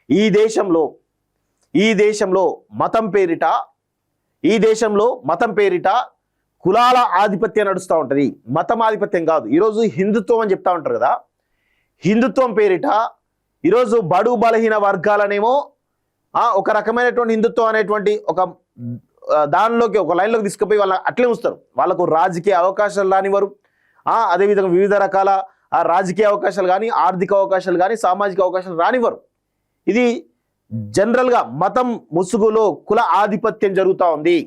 ఈ దేశంలో ఈ దేశంలో మతం పేరిట ఈ దేశంలో మతం పేరిట కులాల ఆధిపత్యం నడుస్తూ ఉంటుంది. మతం ఆధిపత్యం కాదు. ఈరోజు హిందుత్వం అని చెప్తా ఉంటారు కదా, హిందుత్వం పేరిట ఈరోజు బడు బలహీన వర్గాలనేమో ఒక రకమైనటువంటి హిందుత్వం అనేటువంటి ఒక దానిలోకి ఒక లైన్లోకి తీసుకుపోయి వాళ్ళ అట్లే ఉంచుతారు. వాళ్ళకు రాజకీయ అవకాశాలు రానివ్వరు. అదేవిధంగా వివిధ రకాల రాజకీయ అవకాశాలు కానీ, ఆర్థిక అవకాశాలు కానీ, సామాజిక అవకాశాలు రానివ్వరు. ఇది జనరల్గా మతం ముసుగులో కుల ఆధిపత్యం జరుగుతూ ఉంది.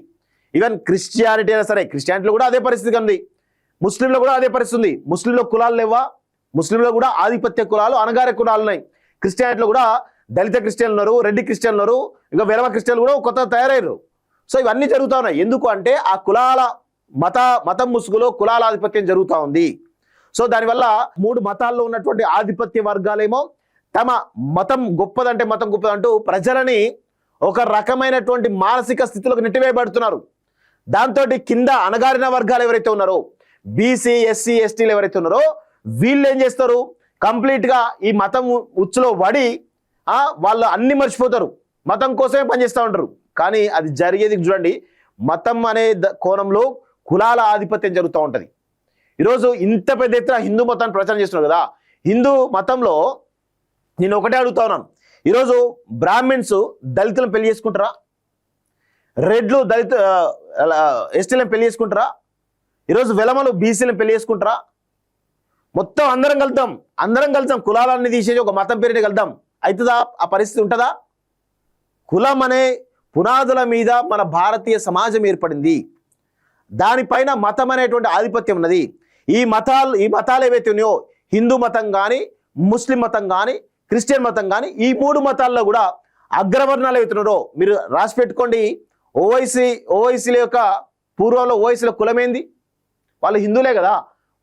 ఈవెన్ క్రిస్టియానిటీ అయినా సరే, క్రిస్టియానిటీలో కూడా అదే పరిస్థితి ఉంది, ముస్లింలో కూడా అదే పరిస్థితి ఉంది. ముస్లింలో కులాలు లేవా? ముస్లింలో కూడా ఆధిపత్య కులాలు, అణగారే కులాలు ఉన్నాయి. క్రిస్టియానిటీలో కూడా దళిత క్రిస్టియన్లు ఉన్నారు, రెడ్డి క్రిస్టియన్లు ఉన్నారు, ఇంకా వెలమ క్రిస్టియన్లు కూడా కొత్తగా తయారయ్యారు. సో ఇవన్నీ జరుగుతూ ఉన్నాయి. ఎందుకు అంటే ఆ కులాల మతం ముసుగులో కులాల ఆధిపత్యం జరుగుతూ ఉంది. సో దానివల్ల మూడు మతాల్లో ఉన్నటువంటి ఆధిపత్య వర్గాలేమో తమ మతం గొప్పదంటే మతం గొప్పదంటూ ప్రజలని ఒక రకమైనటువంటి మానసిక స్థితిలోకి నెట్టివేయబడుతున్నారు. దాంతో కింద అణగారిన వర్గాలు ఎవరైతే ఉన్నారో, బీసీ, ఎస్సీ, ఎస్టీలు ఎవరైతే ఉన్నారో, వీళ్ళు ఏం చేస్తారు, కంప్లీట్గా ఈ మతం ఉచ్చులో పడి వాళ్ళు అన్ని మర్చిపోతారు, మతం కోసమే పనిచేస్తూ ఉంటారు. కానీ అది జరిగేది చూడండి, మతం అనే కోణంలో కులాల ఆధిపత్యం జరుగుతూ ఉంటుంది. ఈరోజు ఇంత పెద్ద ఎత్తున హిందూ మతాన్ని ప్రచారం చేస్తున్నారు కదా, హిందూ మతంలో నేను ఒకటే అడుగుతా ఉన్నాను, ఈరోజు బ్రాహ్మిన్స్ దళితులను పెళ్లి చేసుకుంటారా? రెడ్లు దళిత ఎస్టీలను పెళ్లి చేసుకుంటారా? ఈరోజు వెలమలు బీసీలను పెళ్లి చేసుకుంటారా? మొత్తం అందరం కలుద్దాం, కులాలన్నీ తీసేసి ఒక మతం పేరుని కలుద్దాం, అవుతుందా? ఆ పరిస్థితి ఉంటుందా? కులం అనే పునాదుల మీద మన భారతీయ సమాజం ఏర్పడింది. దానిపైన మతం అనేటువంటి ఆధిపత్యం ఉన్నది. ఈ మతాలు ఏవైతే ఉన్నాయో, హిందూ మతం కానీ, ముస్లిం మతం కానీ, క్రిస్టియన్ మతం కానీ, ఈ మూడు మతాల్లో కూడా అగ్రవర్ణాలు ఏవైతున్నారో మీరు రాసి పెట్టుకోండి. ఓవైసీల యొక్క పూర్వంలో ఓవైసీల కులమేంది? వాళ్ళు హిందువులే కదా,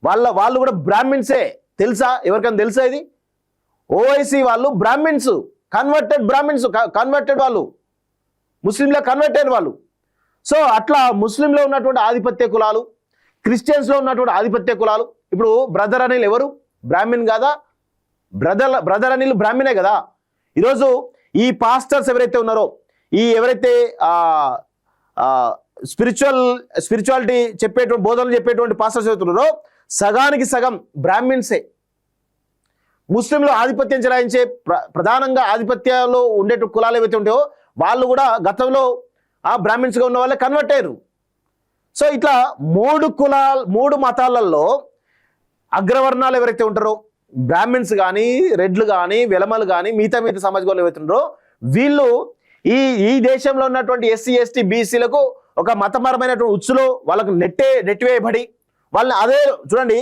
వాళ్ళు కూడా బ్రాహ్మిన్సే. తెలుసా? ఎవరికైనా తెలుసా ఇది? ఓవైసీ వాళ్ళు బ్రాహ్మిన్స్, కన్వర్టెడ్ వాళ్ళు, ముస్లింలో కన్వర్ట్ అయిన వాళ్ళు. సో అట్లా ముస్లింలో ఉన్నటువంటి ఆధిపత్య కులాలు, క్రిస్టియన్స్లో ఉన్నటువంటి ఆధిపత్య కులాలు. ఇప్పుడు బ్రదర్ అనిల్ ఎవరు? బ్రాహ్మిన్ కాదా? బ్రదర్ అనిల్ బ్రాహ్మణే కదా. ఈరోజు ఈ పాస్టర్స్ ఎవరైతే ఉన్నారో, ఈ ఎవరైతే స్పిరిచువాలిటీ చెప్పేటువంటి బోధనలు చెప్పేటువంటి పాస్టర్స్ ఎవరైతున్నారో, సగానికి సగం బ్రాహ్మిన్సే. ముస్లింలో ఆధిపత్యం చెలాయించే ప్రధానంగా ఆధిపత్యంలో ఉండే కులాలు ఏవైతే ఉంటాయో వాళ్ళు కూడా గతంలో బ్రాహ్మిన్స్గా ఉన్న వాళ్ళే కన్వర్ట్ అయ్యారు. సో ఇట్లా మూడు మతాలలో అగ్రవర్ణాలు ఎవరైతే ఉంటారో, బ్రాహ్మిన్స్ కానీ, రెడ్లు కానీ, వెలమలు కానీ, మిగతా సమాజం వాళ్ళు ఎవరైతే ఉన్నారో, వీళ్ళు ఈ దేశంలో ఉన్నటువంటి ఎస్సీ, ఎస్టీ, బీసీలకు ఒక మతపరమైనటువంటి ఉచ్చులో వాళ్ళకు నెట్టివేయబడి వాళ్ళని అదే చూడండి,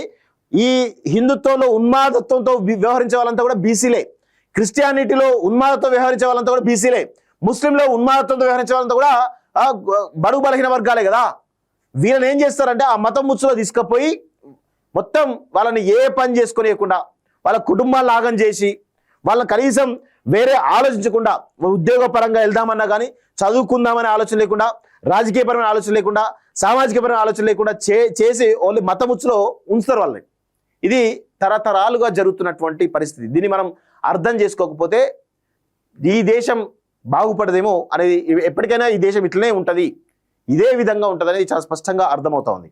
ఈ హిందుత్వంలో ఉన్మాదత్వంతో వ్యవహరించే వాళ్ళంతా కూడా బీసీలే, క్రిస్టియానిటీలో ఉన్మాదత్వం వ్యవహరించే వాళ్ళంతా కూడా బీసీలే, ముస్లింలో ఉన్మాదత్వంతో వ్యవహరించే వాళ్ళంతా కూడా బడుగు బలహీన వర్గాలే కదా. వీళ్ళని ఏం చేస్తారంటే ఆ మతం ముచ్చులో తీసుకుపోయి మొత్తం వాళ్ళని ఏ పని చేసుకోనియకుండా, వాళ్ళ కుటుంబాలను ఆగం చేసి, వాళ్ళని కనీసం వేరే ఆలోచించకుండా, ఉద్యోగపరంగా వెళ్దామన్నా కానీ, చదువుకుందామనే ఆలోచన లేకుండా, రాజకీయపరమైన ఆలోచన లేకుండా, సామాజికపరమైన ఆలోచన లేకుండా చేసి ఓన్లీ మతముచ్చులో ఉంచుతారు వాళ్ళని. ఇది తరతరాలుగా జరుగుతున్నటువంటి పరిస్థితి. దీన్ని మనం అర్థం చేసుకోకపోతే ఈ దేశం బాగుపడదేమో అనేది, ఎప్పటికైనా ఈ దేశం ఇట్లనే ఉంటుంది, ఇదే విధంగా ఉంటుంది అనేది చాలా స్పష్టంగా అర్థమవుతా ఉంది.